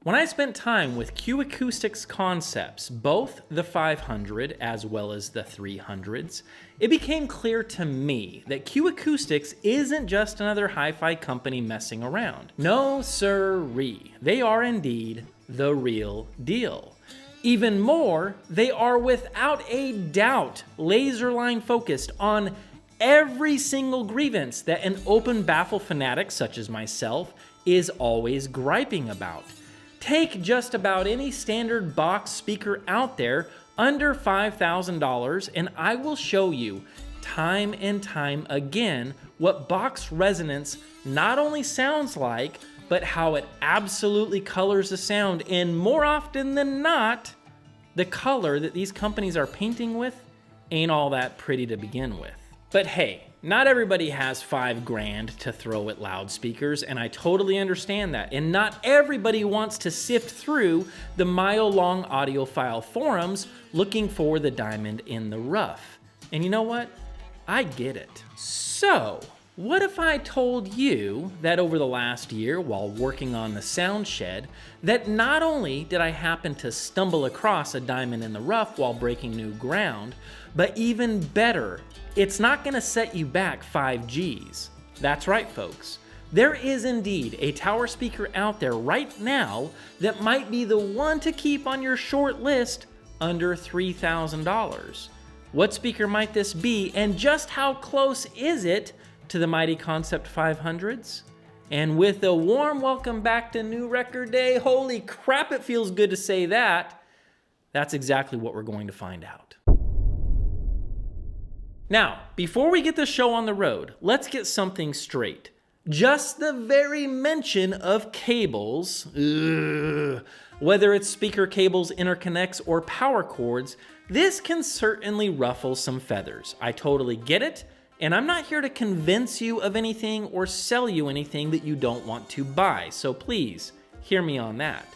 When I spent time with Q Acoustics concepts, both the 500 as well as the 300s, it became clear to me that Q Acoustics isn't just another hi-fi company messing around. No sirree, they are indeed the real deal. Even more, they are without a doubt laser-line focused on every single grievance that an open baffle fanatic such as myself is always griping about. Take just about any standard box speaker out there under $5,000 and I will show you time and time again what box resonance not only sounds like, but how it absolutely colors the sound, and more often than not, the color that these companies are painting with ain't all that pretty to begin with. But hey, not everybody has $5,000 to throw at loudspeakers, and I totally understand that. And not everybody wants to sift through the mile-long audiophile forums looking for the diamond in the rough. And you know what? I get it. So, what if I told you that over the last year while working on the sound shed, that not only did I happen to stumble across a diamond in the rough while breaking new ground, but even better, it's not gonna set you back 5 Gs. That's right, folks. There is indeed a tower speaker out there right now that might be the one to keep on your short list under $3,000. What speaker might this be, and just how close is it to the mighty Concept 500s? And with a warm welcome back to New Record Day, holy crap, it feels good to say that. That's exactly what we're going to find out. Now, before we get the show on the road, let's get something straight. Just the very mention of cables, whether it's speaker cables, interconnects, or power cords, this can certainly ruffle some feathers. I totally get it, and I'm not here to convince you of anything or sell you anything that you don't want to buy, so please hear me on that.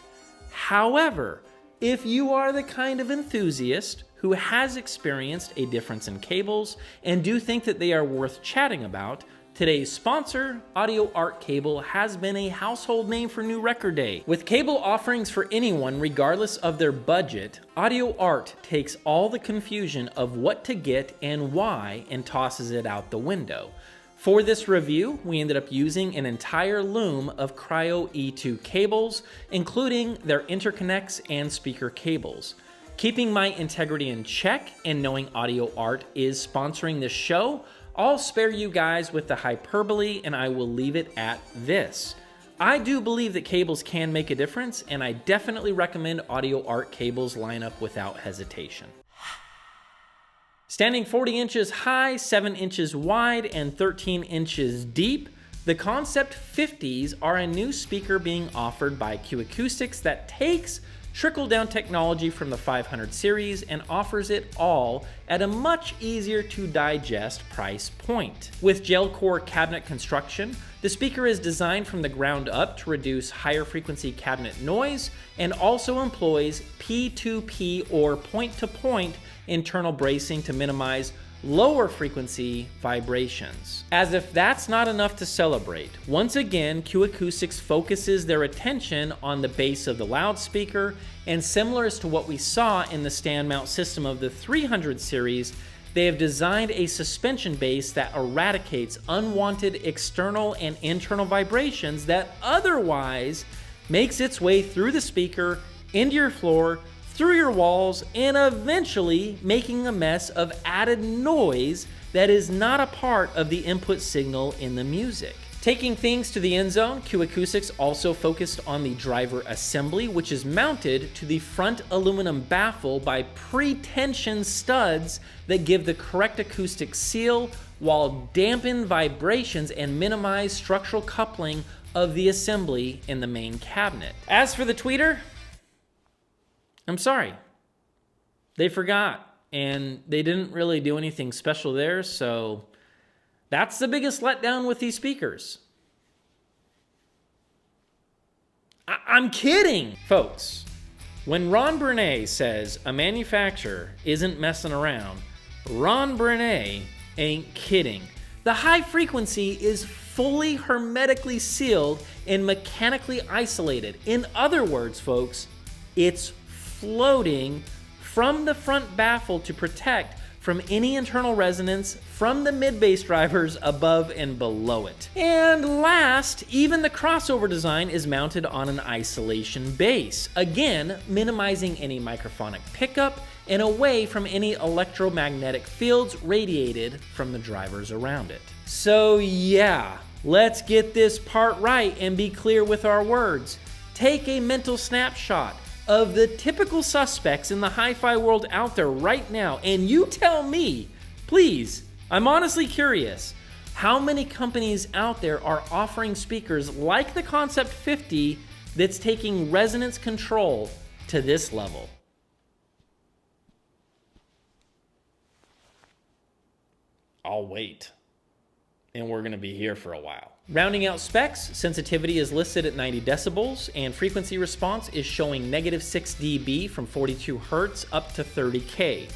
However, if you are the kind of enthusiast who has experienced a difference in cables and do think that they are worth chatting about, today's sponsor, Audio Art Cable, has been a household name for New Record Day. With cable offerings for anyone regardless of their budget, Audio Art takes all the confusion of what to get and why and tosses it out the window. For this review, we ended up using an entire loom of Cryo E2 cables, including their interconnects and speaker cables. Keeping my integrity in check and knowing Audio Art is sponsoring this show, I'll spare you guys with the hyperbole and I will leave it at this. I do believe that cables can make a difference, and I definitely recommend Audio Art Cable's lineup without hesitation. Standing 40 inches high, 7 inches wide, and 13 inches deep, the Concept 50s are a new speaker being offered by Q Acoustics that takes trickle-down technology from the 500 series and offers it all at a much easier to digest price point. With gel core cabinet construction, the speaker is designed from the ground up to reduce higher frequency cabinet noise and also employs P2P or point-to-point internal bracing to minimize lower frequency vibrations. As if that's not enough to celebrate, once again, Q Acoustics focuses their attention on the base of the loudspeaker, and similar to what we saw in the stand mount system of the 300 series, they have designed a suspension base that eradicates unwanted external and internal vibrations that otherwise makes its way through the speaker, into your floor, through your walls, and eventually making a mess of added noise that is not a part of the input signal in the music. Taking things to the end zone, Q Acoustics also focused on the driver assembly, which is mounted to the front aluminum baffle by pre-tension studs that give the correct acoustic seal while dampen vibrations and minimize structural coupling of the assembly in the main cabinet. As for the tweeter, I'm sorry, they forgot, and they didn't really do anything special there, so that's the biggest letdown with these speakers. I'm kidding, folks. When Ron Bernay says a manufacturer isn't messing around, Ron Bernay ain't kidding. The high frequency is fully hermetically sealed and mechanically isolated. In other words, folks, it's floating from the front baffle to protect from any internal resonance from the mid-bass drivers above and below it. And last, even the crossover design is mounted on an isolation base, again minimizing any microphonic pickup and away from any electromagnetic fields radiated from the drivers around it. So yeah, let's get this part right and be clear with our words. Take a mental snapshot of the typical suspects in the hi-fi world out there right now, and you tell me, please, I'm honestly curious, how many companies out there are offering speakers like the Concept 50 that's taking resonance control to this level? I'll wait. And we're gonna be here for a while. Rounding out specs, sensitivity is listed at 90 decibels, and frequency response is showing -6 dB from 42 Hertz up to 30K.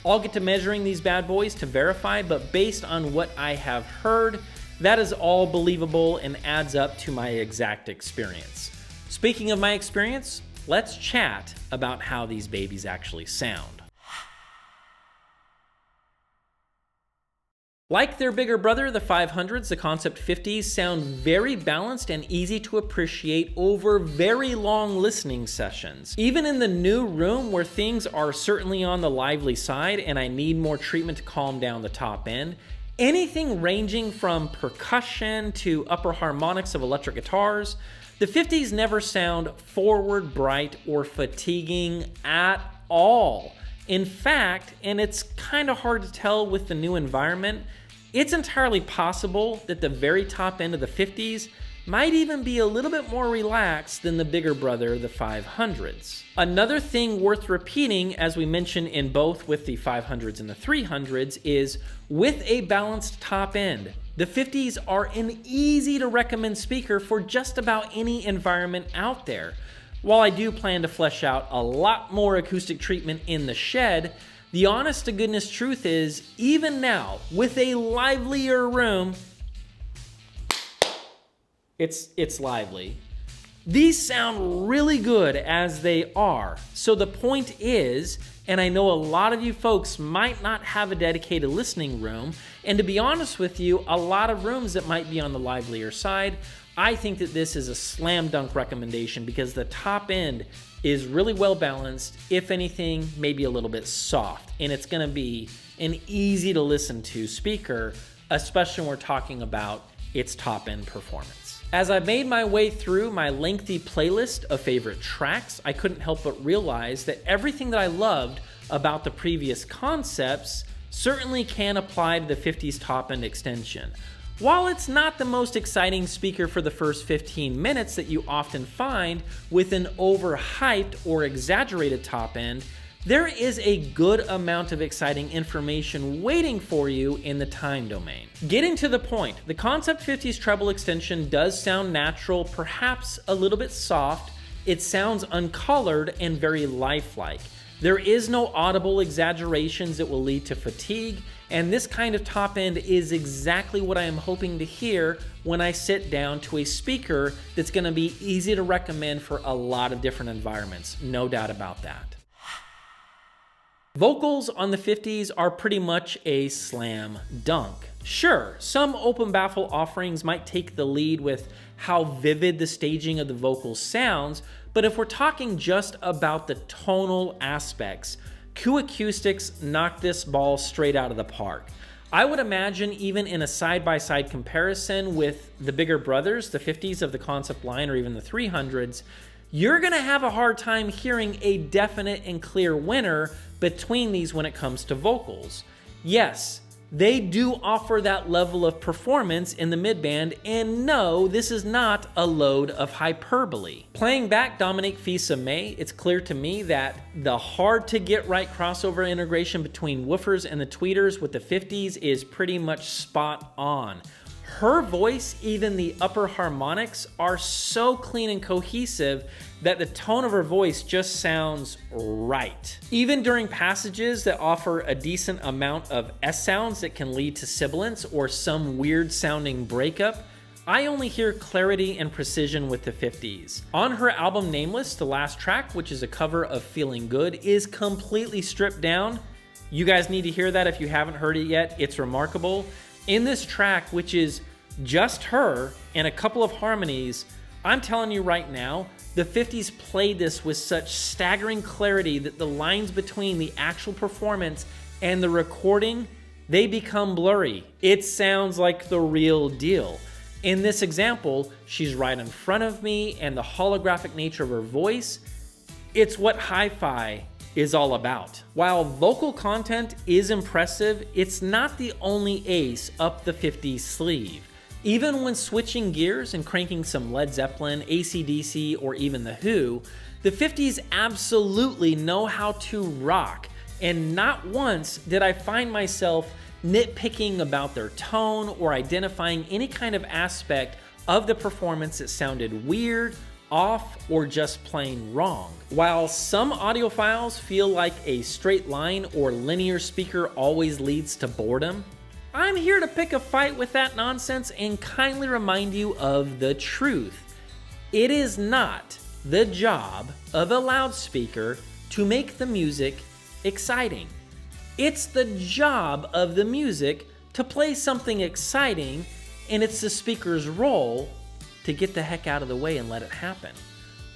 I'll get to measuring these bad boys to verify, but based on what I have heard, that is all believable and adds up to my exact experience. Speaking of my experience, let's chat about how these babies actually sound. Like their bigger brother, the 500s, the Concept 50s sound very balanced and easy to appreciate over very long listening sessions. Even in the new room where things are certainly on the lively side and I need more treatment to calm down the top end, anything ranging from percussion to upper harmonics of electric guitars, the 50s never sound forward, bright, or fatiguing at all. In fact, and it's kind of hard to tell with the new environment, it's entirely possible that the very top end of the 50s might even be a little bit more relaxed than the bigger brother, the 500s. Another thing worth repeating, as we mentioned in both with the 500s and the 300s, is with a balanced top end, the 50s are an easy to recommend speaker for just about any environment out there. While I do plan to flesh out a lot more acoustic treatment in the shed, the honest to goodness truth is, even now, with a livelier room, it's lively. These sound really good as they are. So the point is, and I know a lot of you folks might not have a dedicated listening room, and to be honest with you, a lot of rooms that might be on the livelier side, I think that this is a slam dunk recommendation because the top end is really well balanced, if anything, maybe a little bit soft, and it's gonna be an easy to listen to speaker, especially when we're talking about its top end performance. As I made my way through my lengthy playlist of favorite tracks, I couldn't help but realize that everything that I loved about the previous concepts certainly can apply to the 50s top end extension. While it's not the most exciting speaker for the first 15 minutes that you often find with an overhyped or exaggerated top end, there is a good amount of exciting information waiting for you in the time domain. Getting to the point, the Concept 50's treble extension does sound natural, perhaps a little bit soft. It sounds uncolored and very lifelike. There is no audible exaggerations that will lead to fatigue, and this kind of top end is exactly what I am hoping to hear when I sit down to a speaker that's going to be easy to recommend for a lot of different environments, no doubt about that. Vocals on the 50s are pretty much a slam dunk. Sure, some open baffle offerings might take the lead with how vivid the staging of the vocals sounds, but if we're talking just about the tonal aspects, Q Acoustics knocked this ball straight out of the park. I would imagine even in a side-by-side comparison with the bigger brothers, the 50s of the Concept line or even the 300s, you're gonna have a hard time hearing a definite and clear winner between these when it comes to vocals. Yes, they do offer that level of performance in the midband, and no, this is not a load of hyperbole. Playing back Dominique Fils-Aimé, it's clear to me that the hard-to-get-right crossover integration between woofers and the tweeters with the 50s is pretty much spot on. Her voice, even the upper harmonics, are so clean and cohesive that the tone of her voice just sounds right. Even during passages that offer a decent amount of S sounds that can lead to sibilance or some weird sounding breakup, I only hear clarity and precision with the 50s. On her album Nameless, the last track, which is a cover of Feeling Good, is completely stripped down. You guys need to hear that if you haven't heard it yet. It's remarkable. In this track, which is just her and a couple of harmonies, I'm telling you right now, the 50s played this with such staggering clarity that the lines between the actual performance and the recording, they become blurry. It sounds like the real deal. In this example, she's right in front of me, and the holographic nature of her voice, it's what hi-fi is all about. While vocal content is impressive, it's not the only ace up the 50s sleeve. Even when switching gears and cranking some Led Zeppelin, AC/DC, or even The Who, the 50s absolutely know how to rock, and not once did I find myself nitpicking about their tone or identifying any kind of aspect of the performance that sounded weird, off, or just plain wrong. While some audiophiles feel like a straight line or linear speaker always leads to boredom, I'm here to pick a fight with that nonsense and kindly remind you of the truth. It is not the job of a loudspeaker to make the music exciting. It's the job of the music to play something exciting, and it's the speaker's role to get the heck out of the way and let it happen.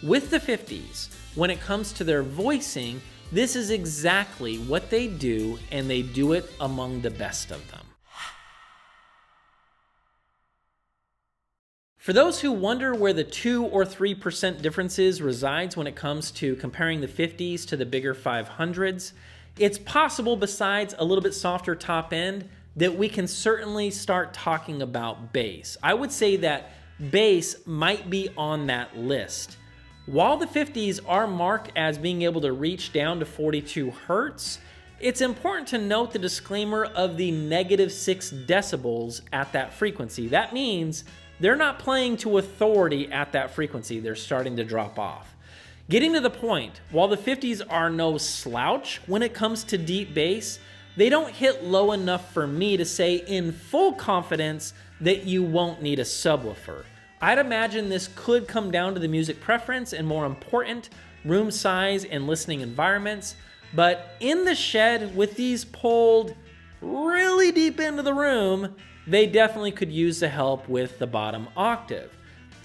With the 50s, when it comes to their voicing, this is exactly what they do, and they do it among the best of them. For those who wonder where the 2 or 3% differences resides when it comes to comparing the 50s to the bigger 500s, it's possible, besides a little bit softer top end, that we can certainly start talking about bass. I would say that bass might be on that list. While the 50s are marked as being able to reach down to 42 Hertz, it's important to note the disclaimer of the -6 decibels at that frequency. That means they're not playing to authority at that frequency. They're starting to drop off. Getting to the point, while the 50s are no slouch when it comes to deep bass, they don't hit low enough for me to say in full confidence that you won't need a subwoofer. I'd imagine this could come down to the music preference and, more important, room size and listening environments, but in the shed with these pulled really deep into the room, they definitely could use the help with the bottom octave.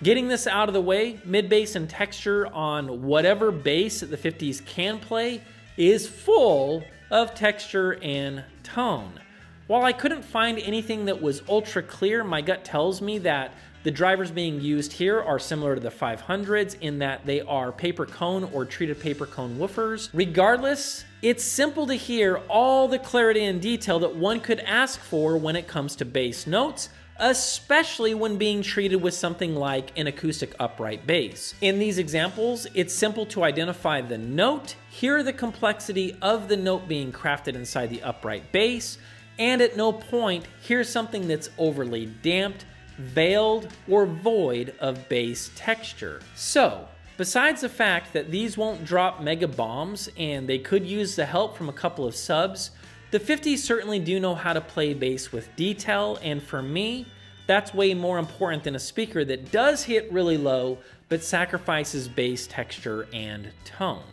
Getting this out of the way, mid-bass and texture on whatever bass that the 50s can play is full of texture and tone. While I couldn't find anything that was ultra clear, my gut tells me that the drivers being used here are similar to the 500s in that they are paper cone or treated paper cone woofers. Regardless, it's simple to hear all the clarity and detail that one could ask for when it comes to bass notes, especially when being treated with something like an acoustic upright bass. In these examples, it's simple to identify the note, hear the complexity of the note being crafted inside the upright bass, and at no point hear something that's overly damped, veiled, or void of bass texture. So, besides the fact that these won't drop mega bombs and they could use the help from a couple of subs, the 50s certainly do know how to play bass with detail, and for me, that's way more important than a speaker that does hit really low but sacrifices bass texture and tone.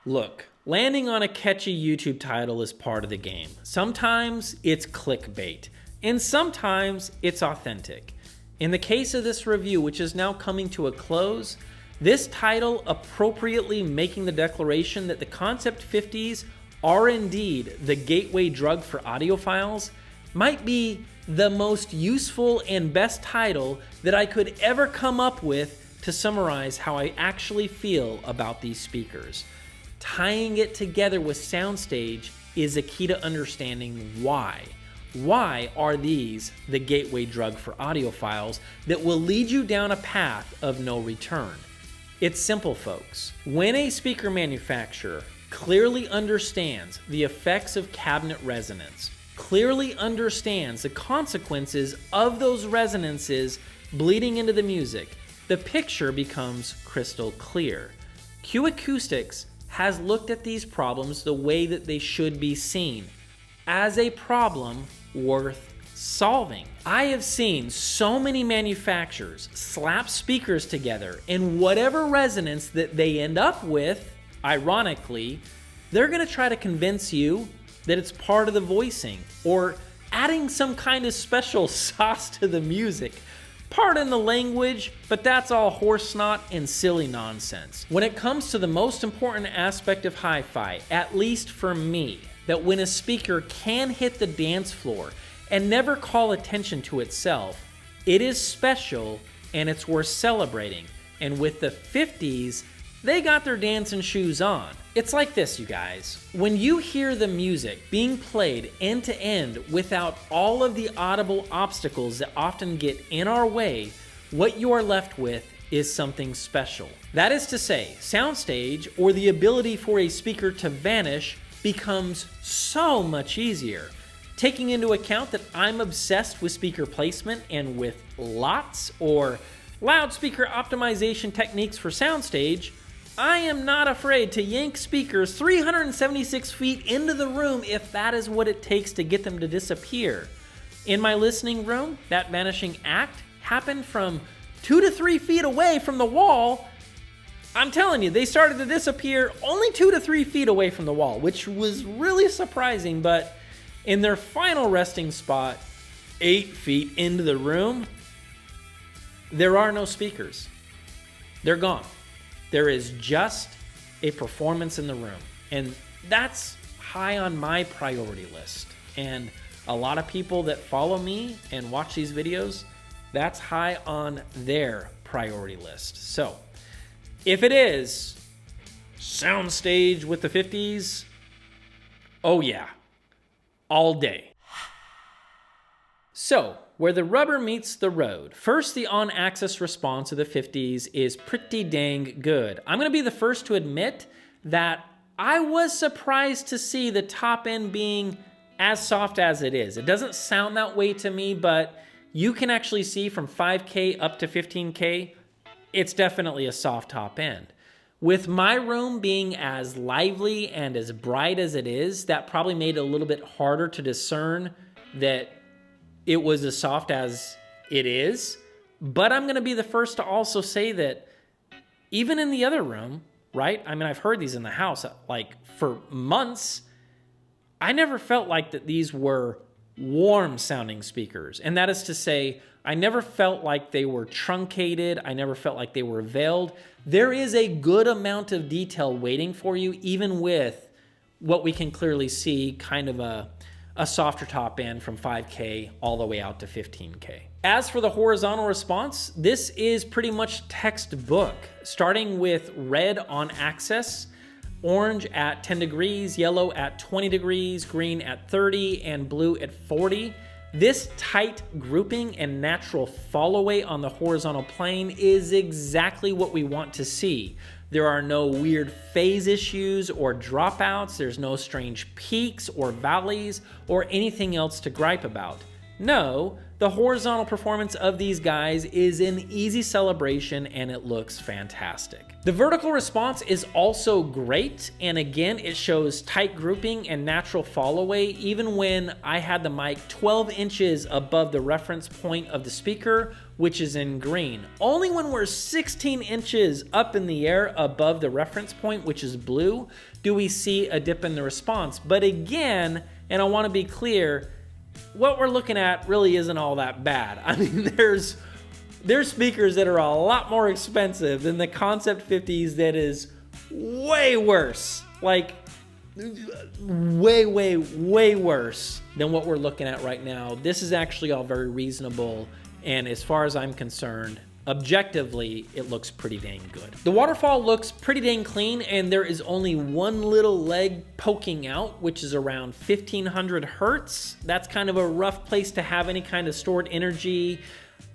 Look, landing on a catchy YouTube title is part of the game. Sometimes it's clickbait, and sometimes it's authentic. In the case of this review, which is now coming to a close, this title appropriately making the declaration that the Concept 50s are indeed the gateway drug for audiophiles might be the most useful and best title that I could ever come up with to summarize how I actually feel about these speakers. Tying it together with Soundstage is a key to understanding why. Why are these the gateway drug for audiophiles that will lead you down a path of no return? It's simple, folks. When a speaker manufacturer clearly understands the effects of cabinet resonance, clearly understands the consequences of those resonances bleeding into the music, the picture becomes crystal clear. Q Acoustics has looked at these problems the way that they should be seen, as a problem worth solving. I have seen so many manufacturers slap speakers together, and whatever resonance that they end up with, ironically, they're going to try to convince you that it's part of the voicing or adding some kind of special sauce to the music. Pardon the language, but that's all horse snot and silly nonsense. When it comes to the most important aspect of hi-fi, at least for me, that when a speaker can hit the dance floor and never call attention to itself, it is special and it's worth celebrating. And with the 50s, they got their dancing shoes on. It's like this, you guys. When you hear the music being played end to end without all of the audible obstacles that often get in our way, what you are left with is something special. That is to say, soundstage, or the ability for a speaker to vanish, becomes so much easier. Taking into account that I'm obsessed with speaker placement and with lots or loudspeaker optimization techniques for soundstage, I am not afraid to yank speakers 376 feet into the room if that is what it takes to get them to disappear. In my listening room, that vanishing act happened from 2 to 3 feet away from the wall. I'm telling you, they started to disappear only 2 to 3 feet away from the wall, which was really surprising, but in their final resting spot, 8 feet into the room, there are no speakers. They're gone. There is just a performance in the room. And that's high on my priority list. And a lot of people that follow me and watch these videos, that's high on their priority list. So if it is soundstage with the 50s, oh yeah, all day. So, where the rubber meets the road. First, the on-axis response of the 50s is pretty dang good. I'm gonna be the first to admit that I was surprised to see the top end being as soft as it is. It doesn't sound that way to me, but you can actually see from 5K up to 15K, it's definitely a soft top end. With my room being as lively and as bright as it is, that probably made it a little bit harder to discern that it was as soft as it is. But I'm gonna be the first to also say that even in the other room, right? I mean, I've heard these in the house like for months. I never felt like that these were warm sounding speakers. And that is to say, I never felt like they were truncated. I never felt like they were veiled. There is a good amount of detail waiting for you, even with what we can clearly see, kind of a softer top end from 5K all the way out to 15K. As for the horizontal response, this is pretty much textbook, starting with red on axis, orange at 10 degrees, yellow at 20 degrees, green at 30, and blue at 40. This tight grouping and natural fall away on the horizontal plane is exactly what we want to see. There are no weird phase issues or dropouts. There's no strange peaks or valleys or anything else to gripe about. No, the horizontal performance of these guys is an easy celebration and it looks fantastic. The vertical response is also great, and again, it shows tight grouping and natural fall away even when I had the mic 12 inches above the reference point of the speaker, which is in green. Only when we're 16 inches up in the air above the reference point, which is blue, do we see a dip in the response. But again, and I want to be clear, what we're looking at really isn't all that bad. I mean, there's speakers that are a lot more expensive than the Concept 50s that is way worse. Like, way, way, way worse than what we're looking at right now. This is actually all very reasonable, and as far as I'm concerned, objectively, it looks pretty dang good. The waterfall looks pretty dang clean, and there is only one little leg poking out, which is around 1500 hertz. That's kind of a rough place to have any kind of stored energy.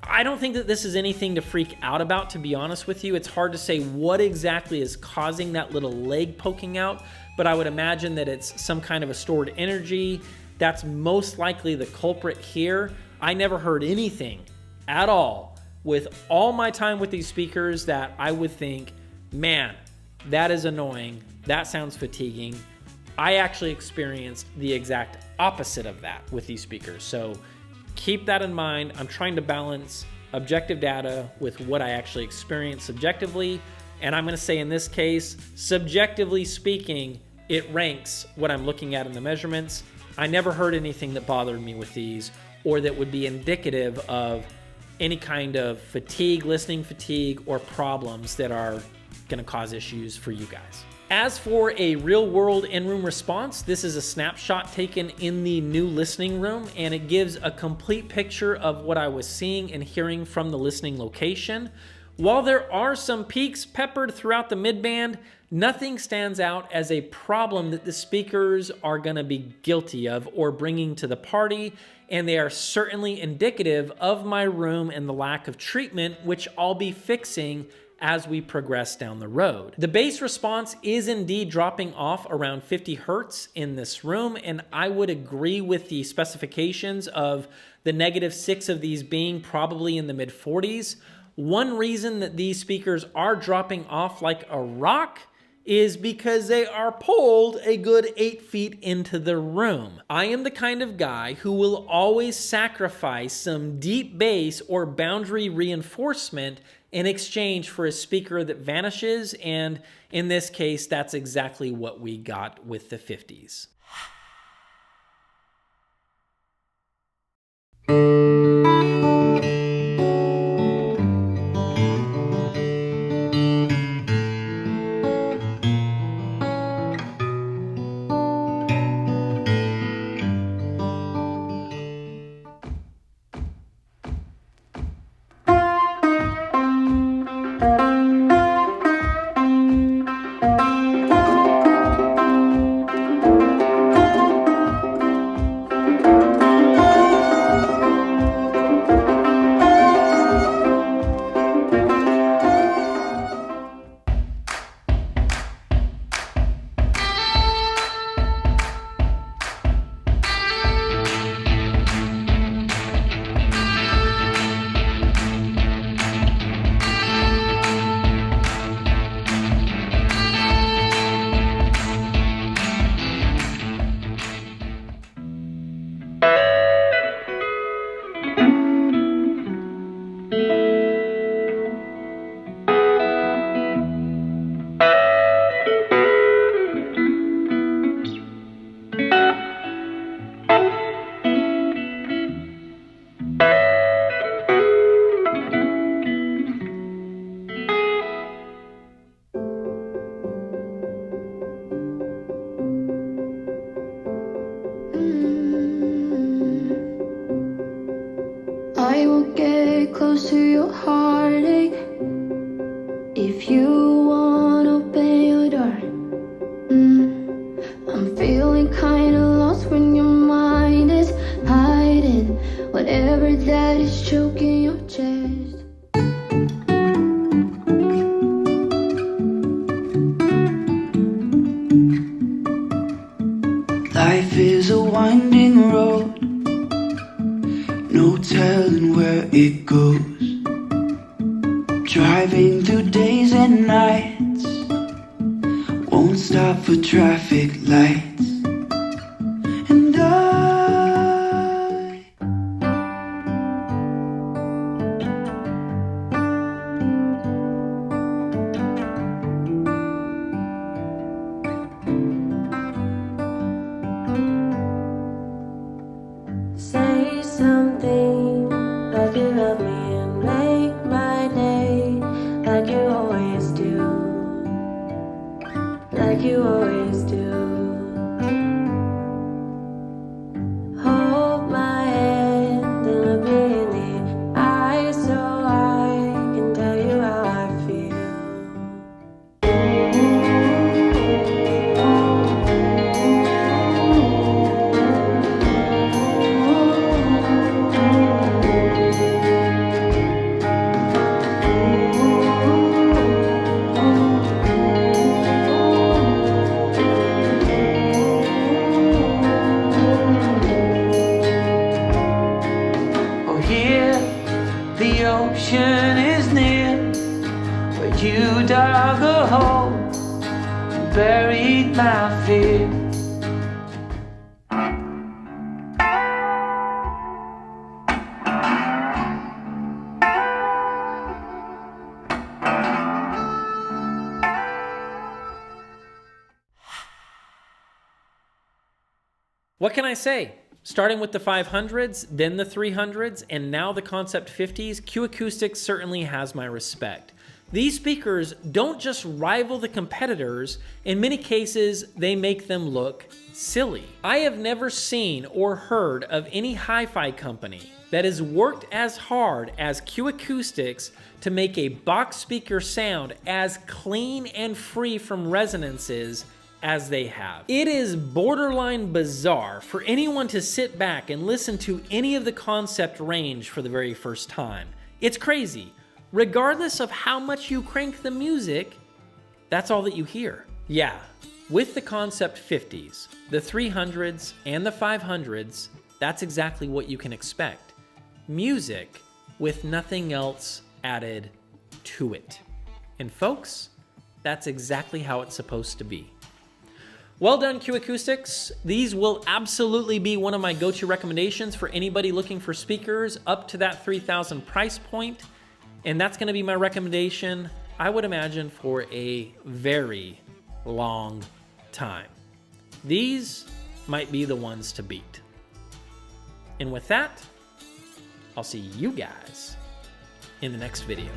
I don't think that this is anything to freak out about, to be honest with you. It's hard to say what exactly is causing that little leg poking out, but I would imagine that it's some kind of a stored energy. That's most likely the culprit here. I never heard anything at all with all my time with these speakers that I would think, man, that is annoying. That sounds fatiguing. I actually experienced the exact opposite of that with these speakers. So keep that in mind. I'm trying to balance objective data with what I actually experience subjectively. And I'm going to say in this case, subjectively speaking, it ranks what I'm looking at in the measurements. I never heard anything that bothered me with these or that would be indicative of any kind of fatigue, listening fatigue, or problems that are going to cause issues for you guys. As for a real-world in-room response, this is a snapshot taken in the new listening room, and it gives a complete picture of what I was seeing and hearing from the listening location. While there are some peaks peppered throughout the midband, nothing stands out as a problem that the speakers are going to be guilty of or bringing to the party, and they are certainly indicative of my room and the lack of treatment, which I'll be fixing as we progress down the road. The bass response is indeed dropping off around 50 hertz in this room, and I would agree with the specifications of the -6 of these being probably in the mid-40s. One reason that these speakers are dropping off like a rock is because they are pulled a good 8 feet into the room. I am the kind of guy who will always sacrifice some deep bass or boundary reinforcement in exchange for a speaker that vanishes, and in this case, that's exactly what we got with the 50s. I will get close to your heartache if you wanna open your door. I'm feeling kinda lost when your mind is hiding whatever that is choking your chest. Life is a winding road, no telling where it goes. Driving through days and nights, won't stop for traffic lights. And say something like you love me and make my day, like you always do, like you always do. Hold my hand and look me in the eyes so I can tell you how I feel. oh, here the ocean is near, where you dug a hole and buried my fear. What can I say? Starting with the 500s, then the 300s, and now the Concept 50s, Q Acoustics certainly has my respect. These speakers don't just rival the competitors, in many cases, they make them look silly. I have never seen or heard of any hi-fi company that has worked as hard as Q Acoustics to make a box speaker sound as clean and free from resonances as they have. It is borderline bizarre for anyone to sit back and listen to any of the Concept range for the very first time. It's crazy. Regardless of how much you crank the music, that's all that you hear. Yeah, with the Concept 50s, the 300s, and the 500s, that's exactly what you can expect. Music with nothing else added to it. And folks, that's exactly how it's supposed to be. Well done, Q Acoustics. These will absolutely be one of my go-to recommendations for anybody looking for speakers up to that $3,000 price point. And that's going to be my recommendation, I would imagine, for a very long time. These might be the ones to beat. And with that, I'll see you guys in the next video.